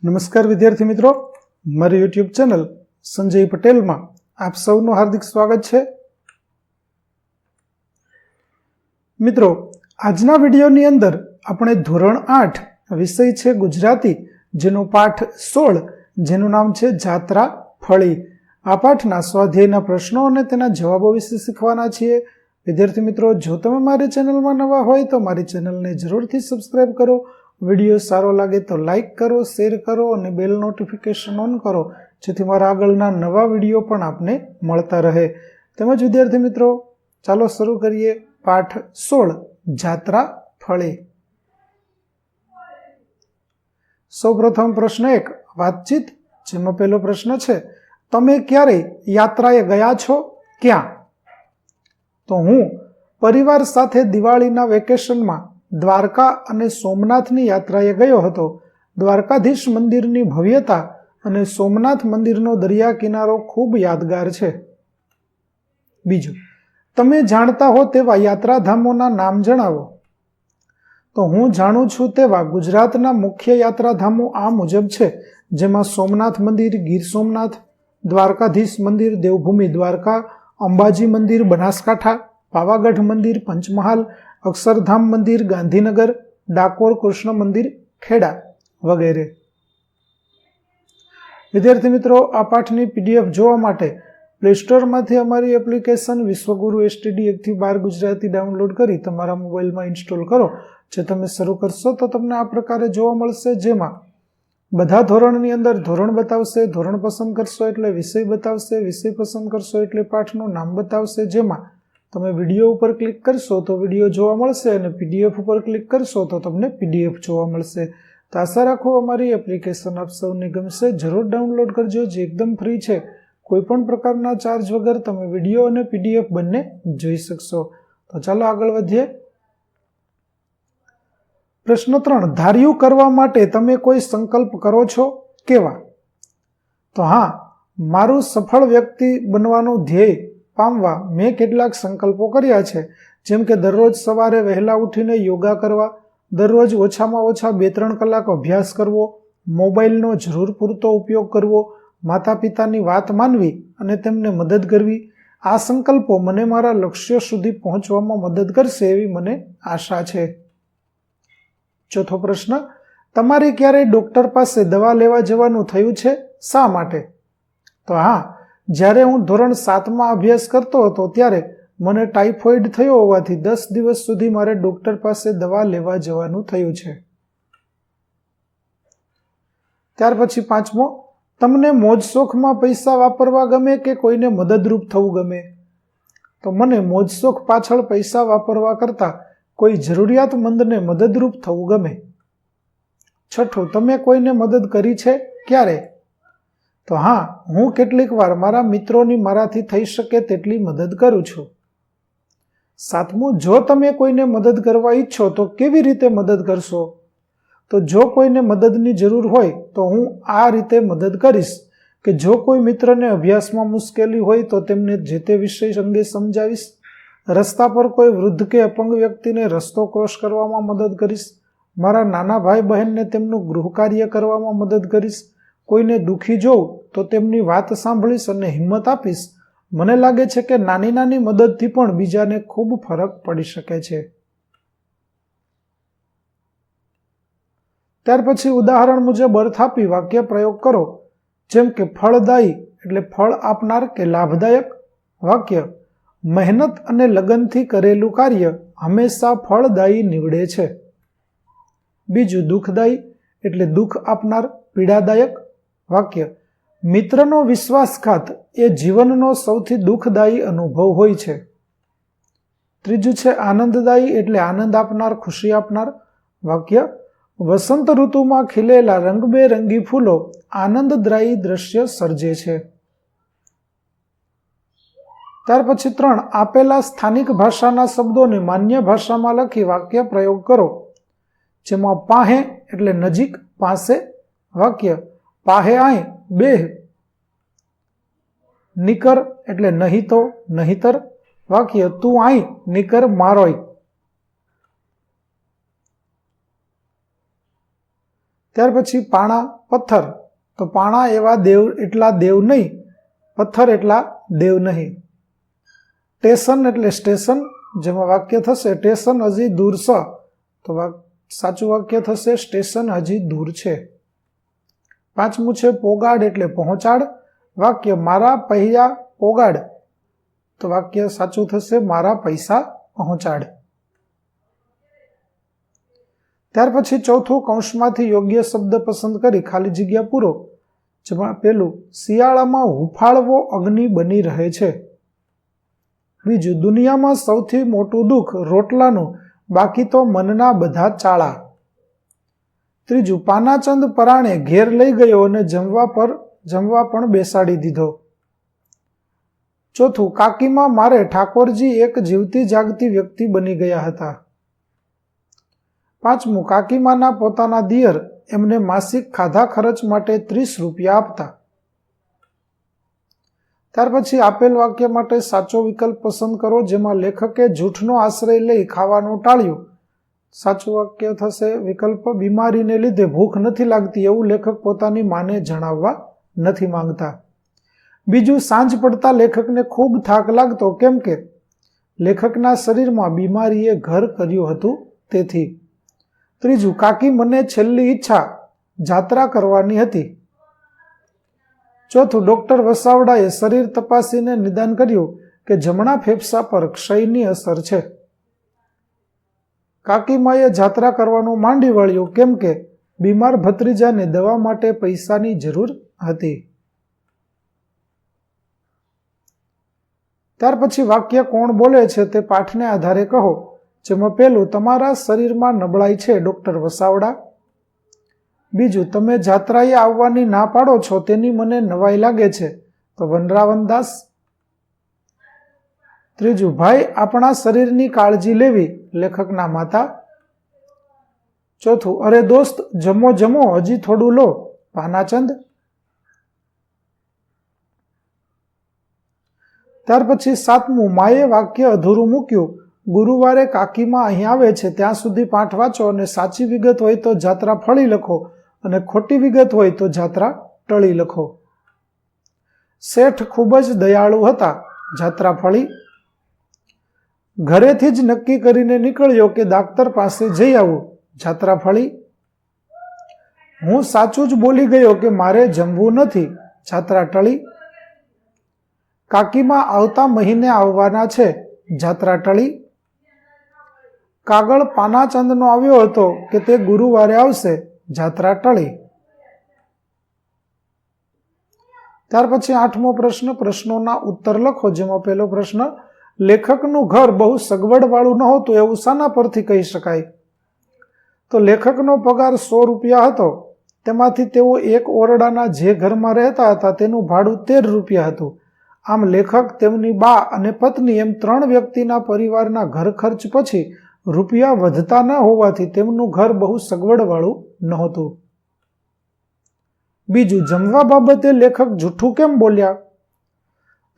નમસ્કાર વિદ્યાર્થી મિત્રો, મારી યુટ્યુબ ચેનલ સંજય પટેલમાં આપ સૌનું હાર્દિક સ્વાગત છે. મિત્રો, આજના વિડીયોની અંદર આપણે ધોરણ 8 વિષય છે ગુજરાતી, જેનો પાઠ 16 જેનું નામ છે જાત્રા ફળી. આ પાઠના સ્વાધ્યાયના પ્રશ્નો અને તેના જવાબો વિશે શીખવાના છીએ. વિદ્યાર્થી મિત્રો, જો તમે મારી ચેનલમાં નવા હોય તો મારી ચેનલને જરૂરથી સબસ્ક્રાઇબ કરો. વિડીયો સારો લાગે તો લાઇક કરો, શેર કરો અને બેલ નોટિફિકેશન ઓન કરો, જેથી મારા આગળના નવા વિડીયો પણ આપને મળતા રહે. તેમજ વિદ્યાર્થી મિત્રો, ચાલો શરૂ કરીએ પાઠ 16 જાત્રા ફળી. સૌપ્રથમ પ્રશ્ન 1 વાતચીત, જેમાં પહેલો પ્રશ્ન છે, તમે ક્યારેય યાત્રાએ ગયા છો? ક્યાં? તો હું પરિવાર સાથે દિવાળીના વેકેશનમાં દ્વારકા અને સોમનાથની યાત્રાએ ગયો હતો. દ્વારકાધીશ મંદિરની ભવ્યતા અને સોમનાથ મંદિરનો દરિયા કિનારો ખૂબ યાદગાર છે. બીજું, તમે જાણતા હો તેવા યાત્રાધામોના નામ જણાવો. તો હું જાણું છું તેવા ગુજરાતના મુખ્ય યાત્રાધામો આ મુજબ છે, જેમાં સોમનાથ મંદિર ગીર સોમનાથ, દ્વારકાધીશ મંદિર દેવભૂમિ દ્વારકા, અંબાજી મંદિર બનાસકાંઠા, પાવાગઢ મંદિર પંચમહાલ, અક્ષરધામ મંદિર ગાંધીનગર, ડાકોર કૃષ્ણ મંદિર ખેડા વગેરે. વિદ્યાર્થી મિત્રો, આ પાઠની પીડીએફ જોવા માટે પ્લે સ્ટોરમાંથી અમારી એપ્લિકેશન વિશ્વગુરુ STD 1-12 ગુજરાતી ડાઉનલોડ કરી તમારા મોબાઈલમાં ઇન્સ્ટોલ કરો. જે તમે શરૂ કરશો તો તમને આ પ્રકારે જોવા મળશે, જેમાં બધા ધોરણની અંદર ધોરણ બતાવશે, ધોરણ પસંદ કરશો એટલે વિષય બતાવશે, વિષય પસંદ કરશો એટલે પાઠનું નામ બતાવશે. જેમાં તમે વિડીયો ઉપર ક્લિક કરશો તો વિડીયો જોવા મળશે અને PDF ઉપર ક્લિક કરશો તો તમને PDF જોવા મળશે. તો આશા રાખો અમારી એપ્લિકેશન આપ સૌને ગમશે. જરૂર ડાઉનલોડ કરજો, જે એકદમ ફ્રી છે. કોઈ પણ પ્રકારના ચાર્જ વગર તમે વિડીયો અને PDF બંને જોઈ શકશો. તો ચાલો આગળ વધીએ. પ્રશ્ન 3 ધાર્યું કરવા માટે તમે કોઈ સંકલ્પ કરો છો? કેવા? તો હા, મારું સફળ વ્યક્તિ બનવાનું ધ્યેય પામવા મેં કેટલાક સંકલ્પો કર્યા છે, જેમ કે દરરોજ સવારે વહેલા ઉઠીને યોગા કરવા, દરરોજ ઓછામાં ઓછા 2-3 કલાક અભ્યાસ કરવો, મોબાઈલનો જરૂર પૂરતો ઉપયોગ કરવો, માતા પિતાની વાત માનવી અને તેમને મદદ કરવી. આ સંકલ્પો મને મારા લક્ષ્યો સુધી પહોંચવામાં મદદ કરશે એવી મને આશા છે. ચોથો પ્રશ્ન, તમારે ક્યારેય ડૉક્ટર પાસે દવા લેવા જવાનું થયું છે? શા માટે? તો હા, જ્યારે હું ધોરણ 7માં અભ્યાસ કરતો હતો ત્યારે મને ટાઇફોઇડ થયો હોવાથી 10 દિવસ સુધી મારે ડૉક્ટર પાસે દવા લેવા જવાનું થયું છે. ત્યાર પછી 5મો, તમને મોજ શોખમાં પૈસા વાપરવા ગમે કે કોઈને મદદરૂપ થવું ગમે? તો મને મોજ શોખ પાછળ પૈસા વાપરવા કરતાં કોઈ જરૂરિયાતમંદને મદદરૂપ થવું ગમે. છઠ્ઠું, તમે કોઈને મદદ કરી છે? ક્યારે? તો હા, હું કેટલીક વાર મારા મિત્રોની મારાથી થઈ શકે તેટલી મદદ કરું છું. 7મું, જો તમે કોઈને મદદ કરવા ઈચ્છો તો કેવી રીતે મદદ કરશો? તો જો કોઈને મદદની જરૂર હોય તો હું આ રીતે મદદ કરીશ કે જો કોઈ મિત્રને અભ્યાસમાં મુશ્કેલી હોય તો તેમને જે તે વિષય અંગે સમજાવીશ. રસ્તા પર કોઈ વૃદ્ધ કે અપંગ વ્યક્તિને રસ્તો ક્રોસ કરવામાં મદદ કરીશ. મારા નાના ભાઈ બહેનને તેમનું ગૃહ કાર્ય કરવામાં મદદ કરીશ. કોઈને દુઃખી જોઉં તો તેમની વાત સાંભળીશ અને હિંમત આપીશ. મને લાગે છે કે નાની નાની મદદથી પણ બીજાને ખૂબ ફરક પડી શકે છે. ત્યાર પછી ઉદાહરણ મુજબ અર્થ આપી વાક્ય પ્રયોગ કરો. જેમ કે ફળદાયી એટલે ફળ આપનાર કે લાભદાયક. વાક્ય, મહેનત અને લગનથી કરેલું કાર્ય હંમેશા ફળદાયી નીવડે છે. બીજું, દુઃખદાયી એટલે દુઃખ આપનાર, પીડાદાયક. વાક્ય, મિત્રનો વિશ્વાસઘાત એ જીવનનો સૌથી દુઃખદાયી અનુભવ હોય છે. ત્રીજું છે આનંદદાયી એટલે આનંદ આપનાર, ખુશી આપનાર. વાક્ય, વસંત ઋતુમાં ખીલેલા રંગબેરંગી ફૂલો આનંદદાયી દ્રશ્ય સર્જે છે. ત્યાર પછી 3 આપેલા સ્થાનિક ભાષાના શબ્દોને માન્ય ભાષામાં લખી વાક્ય પ્રયોગ કરો. જેમાં પાહે એટલે નજીક, પાસે. વાક્ય, પાહે આય બેહ. નીકર એટલે નહીં તો, નહીતર. વાક્ય, તું આય નીકર મારોય. ત્યાર પછી પાણા પથ્થર, તો પાણા એવા દેવ એટલા દેવ નહીં, પથ્થર એટલા દેવ નહીં. ટેશન એટલે સ્ટેશન, જેમાં વાક્ય થશે ટેશન હજી દૂર છે, તો સાચું વાક્ય થશે સ્ટેશન હજી દૂર છે. 5મું છે પોગાડ એટલે પહોંચાડ, વાક્ય મારા પૈયા પોગાડ, તો વાક્ય સાચું થશે મારા પૈસા પહોંચાડ. ત્યાર પછી ચોથું, કૌંસમાંથી યોગ્ય શબ્દ પસંદ કરી ખાલી જગ્યા પૂરો. જેમાં પેલું, શિયાળામાં હુંફાળવો અગ્નિ બની રહે છે. બીજું, દુનિયામાં સૌથી મોટું દુઃખ રોટલાનું, બાકી તો મનના બધા ચાળા. ત્રીજું, પાનાચંદ પરાણે ઘેર લઈ ગયો અને જમવા પણ બેસાડી દીધો. ચોથું, કાકીમાં મારે ઠાકોરજી એક જીવતી જાગતી વ્યક્તિ બની ગયા હતા. 5મું, કાકીમાના પોતાના દિયર એમને માસિક ખાધા ખર્ચ માટે 30 રૂપિયા આપતા. ત્યાર પછી આપેલ વાક્ય માટે સાચો વિકલ્પ પસંદ કરો, જેમાં લેખકે જૂઠનો આશ્રય લઈ ખાવાનું ટાળ્યું. સાચું વાક્ય થશે વિકલ્પ બીમારીને લીધે ભૂખ નથી લાગતી એવું લેખક પોતાની માને જણાવવા નથી માંગતા. બીજું, સાંજ પડતા લેખકને ખૂબ થાક લાગતો, કેમ કે લેખકના શરીરમાં બીમારીએ ઘર કર્યું હતું તેથી. ત્રીજું, કાકી મને છેલ્લી ઈચ્છા જાત્રા કરવાની હતી. ચોથું, ડોક્ટર વસાવડાએ શરીર તપાસીને નિદાન કર્યું કે જમણા ફેફસા પર ક્ષયની અસર છે. કાકીમાએ જાત્રા કરવાનું માંડી વળ્યું, કેમ કે બીમાર ભત્રીજાને દવા માટે પૈસાની જરૂર હતી. ત્યાર પછી વાક્ય કોણ બોલે છે તે પાઠને આધારે કહો. જેમાં પહેલું, તમારા શરીરમાં નબળાઈ છે, ડોક્ટર વસાવડા. બીજું, તમે જાત્રાએ આવવાની ના પાડો છો તેની મને નવાઈ લાગે છે, તો વનરાવનદાસ. ત્રીજું, ભાઈ આપણા શરીરની કાળજી લેવી, લેખકના માતા. ચોથું, અરે દોસ્ત જમો જમો હજી થોડું લો, પાનાચંદ. ત્યાર પછી 7મું, માએ વાક્ય અધૂરું મૂક્યું. ગુરુવારે કાકીમાં અહીં આવે છે ત્યાં સુધી પાઠ વાંચો અને સાચી વિગત હોય તો જાત્રા ફળી લખો અને ખોટી વિગત હોય તો જાત્રા ટળી લખો. શેઠ ખૂબ જ દયાળુ હતા, જાત્રા ફળી. ઘરેથી જ નક્કી કરીને નીકળ્યો કે ડાક્ટર પાસે જઈ આવું, જાત્રા ફળી. હું સાચું જ બોલી ગયો કે મારે જમવું નથી, જાત્રા ટળી. કાકીમાં આવતા મહિને આવવાના છે, જાત્રા ટળી. કાગળ પાનાચંદનો આવ્યો હતો કે તે ગુરુવારે આવશે, જાત્રા ટળી. ત્યાર પછી 8મો પ્રશ્ન, પ્રશ્નોના ઉત્તર લખો. જેમાં પહેલો પ્રશ્ન, લેખકનું ઘર બહુ સગવડવાળું નહોતું એવું શાના પરથી કહી શકાય? તો લેખકનો પગાર 100 રૂપિયા હતો, તેમાંથી તેઓ એક ઓરડાના જે ઘરમાં રહેતા હતા તેનું ભાડું 13 રૂપિયા હતું. આમ લેખક, તેમની બા અને પત્ની એમ 3 વ્યક્તિના પરિવારના ઘર ખર્ચ પછી રૂપિયા વધતા ન હોવાથી તેમનું ઘર બહુ સગવડવાળું નહોતું. બીજું, જમવા બાબતે લેખક જૂઠું કેમ બોલ્યા?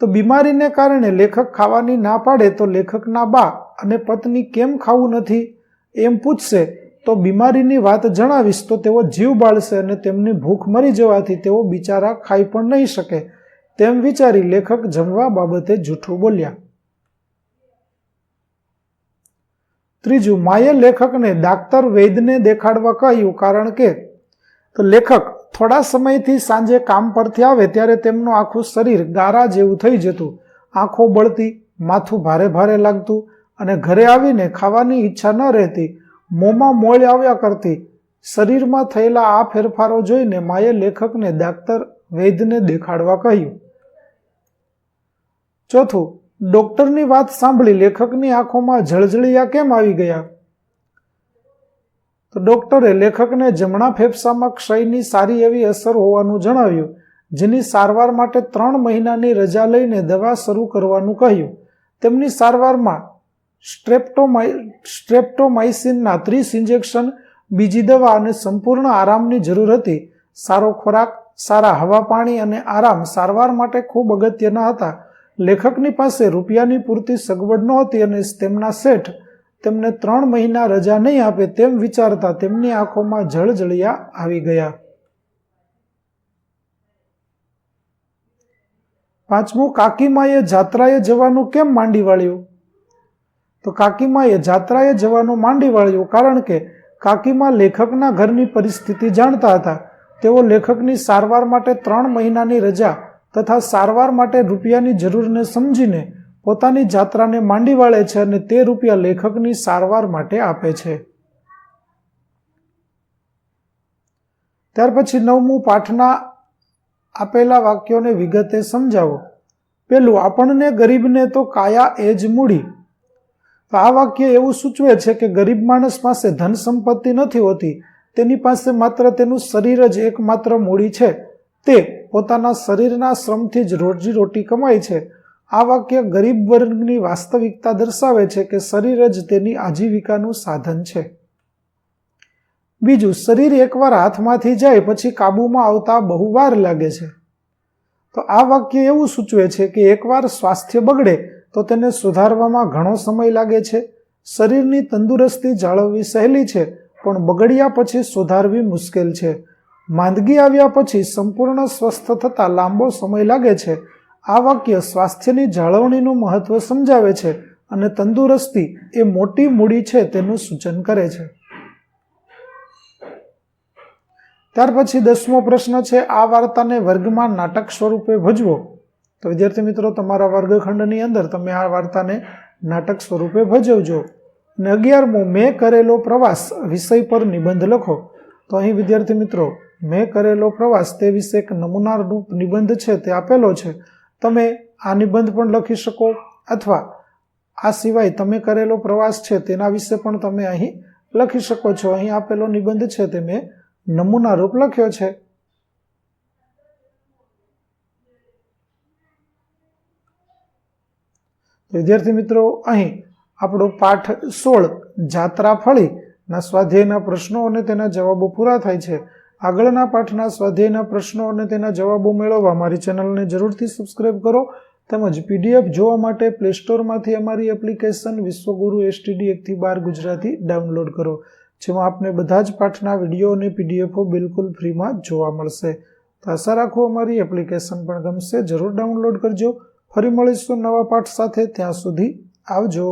તો બીમારીને કારણે લેખક ખાવાની ના પાડે તો લેખકના બા અને પત્ની કેમ ખાવું નથી એમ પૂછશે તો બીમારીની વાત જણાવીશ તો તેઓ જીવ બાળશે અને તેમની ભૂખ મરી જવાથી તેઓ બિચારા ખાઈ પણ નહીં શકે, તેમ વિચારી લેખક જમવા બાબતે જૂઠું બોલ્યા. ત્રીજું, માએ લેખકને ડાક્ટર વૈદ્યને દેખાડવા કહ્યું, કારણ કે તો લેખક થોડા સમયથી સાંજે કામ પરથી આવે ત્યારે તેમનું આખું શરીર ગારા જેવું થઈ જતું, આંખો બળતી, માથું ભારે ભારે લાગતું અને ઘરે આવીને ખાવાની ઈચ્છા ન રહેતી, મોંમાં મોળ આવ્યા કરતી. શરીરમાં થયેલા આ ફેરફારો જોઈને માએ લેખકને ડાક્ટર વૈદ્યને દેખાડવા કહ્યું. ચોથું, ડોક્ટરની વાત સાંભળી લેખકની આંખોમાં જળજળિયા કેમ આવી ગયા? તો ડોક્ટરે લેખકને જમણા ફેફસામાં ક્ષયની સારી એવી અસર હોવાનું જણાવ્યું, જેની સારવાર માટે 3 મહિનાની રજા લઈને દવા શરૂ કરવાનું કહ્યું. તેમની સારવારમાં સ્ટ્રેપ્ટોમાઇસિનના 30 ઇન્જેક્શન, બીજી દવા અને સંપૂર્ણ આરામની જરૂર હતી. સારો ખોરાક, સારા હવા પાણી અને આરામ સારવાર માટે ખૂબ અગત્યના હતા. લેખકની પાસે રૂપિયાની પૂરતી સગવડ નહોતી અને તેમના શેઠ તેમને 3 મહિના રજા નહીં આપે તેમ વિચારતા તેમની આંખોમાં જળજળિયા આવી ગયા. 5મું, કાકીમાએ જાત્રાએ જવાનું કેમ માંડી વાળ્યું? તો કાકીમાએ જાત્રાએ જવાનું માંડી વાળ્યું કારણ કે કાકીમા લેખકના ઘરની પરિસ્થિતિ જાણતા હતા. તેઓ લેખકની સારવાર માટે 3 મહિનાની રજા તથા સારવાર માટે રૂપિયાની જરૂરને સમજીને પોતાની જાત્રાને માંડી વાળે છે અને તે રૂપિયા લેખકની સારવાર માટે આપે છે. ત્યાર પછી 9મું, પાઠના આપેલા વાક્યોને વિગતે સમજાવો. પેલું, આપણને ગરીબને તો કાયા એ જ મૂડી. તો આ વાક્ય એવું સૂચવે છે કે ગરીબ માણસ પાસે ધન સંપત્તિ નથી હોતી, તેની પાસે માત્ર તેનું શરીર જ એકમાત્ર મૂડી છે. તે પોતાના શરીરના શ્રમથી જ રોજીરોટી કમાય છે. આ વાક્ય ગરીબ વર્ગની વાસ્તવિકતા દર્શાવે છે કે શરીર જ તેની આજીવિકાનું સાધન છે. બીજું, શરીર એકવાર હાથમાંથી જાય પછી કાબૂમાં આવતા બહુ વાર લાગે છે. તો આ વાક્ય એવું સૂચવે છે કે એકવાર સ્વાસ્થ્ય બગડે તો તેને સુધારવામાં ઘણો સમય લાગે છે. શરીરની તંદુરસ્તી જાળવવી સહેલી છે, પણ બગડ્યા પછી સુધારવી મુશ્કેલ છે. માંદગી આવ્યા પછી સંપૂર્ણ સ્વસ્થ થતાં લાંબો સમય લાગે છે. આ વાક્ય સ્વાસ્થ્યની જાળવણીનું મહત્વ સમજાવે છે અને તંદુરસ્તી એ મોટી મૂડી છે તેનું સૂચન કરે છે. ત્યાર પછી 10મો પ્રશ્ન છે, આ વાર્તાને વર્ગમાં નાટક સ્વરૂપે ભજવો. તો વિદ્યાર્થી મિત્રો, તમારા વર્ગખંડની અંદર તમે આ વાર્તાને નાટક સ્વરૂપે ભજવજો. અને 11મો, મેં કરેલો પ્રવાસ વિષય પર નિબંધ લખો. તો અહીં વિદ્યાર્થી મિત્રો, મેં કરેલો પ્રવાસ તે વિશે એક નમૂનારૂપ નિબંધ છે તે આપેલો છે. તમે આ નિબંધ પણ લખી શકો અથવા આ સિવાય તમે કરેલો પ્રવાસ છે તેના વિશે પણ તમે અહીં લખી શકો છો. અહીં આપેલો નિબંધ છે તે મેં નમૂનારૂપ લખ્યો છે. વિદ્યાર્થી મિત્રો, અહીં આપણો પાઠ 16 જાત્રા ફળી ના સ્વાધ્યાયના પ્રશ્નો અને તેના જવાબો પૂરા થાય છે. આગળના પાઠના સ્વાધ્યાયના પ્રશ્નો અને તેના જવાબો મેળવવા મારી ચેનલને જરૂરથી સબસ્ક્રાઇબ કરો. તેમજ PDF જોવા માટે પ્લે સ્ટોરમાંથી અમારી એપ્લિકેશન વિશ્વગુરુ STD 1 થી 12 ગુજરાતી ડાઉનલોડ કરો, જેમાં આપને બધા જ પાઠના વિડીયો અને PDFઓ બિલકુલ ફ્રીમાં જોવા મળશે. તો આશા રાખું અમારી એપ્લિકેશન પણ ગમશે. જરૂર ડાઉનલોડ કરજો. ફરી મળીશું નવા પાઠ સાથે. ત્યાં સુધી આવજો.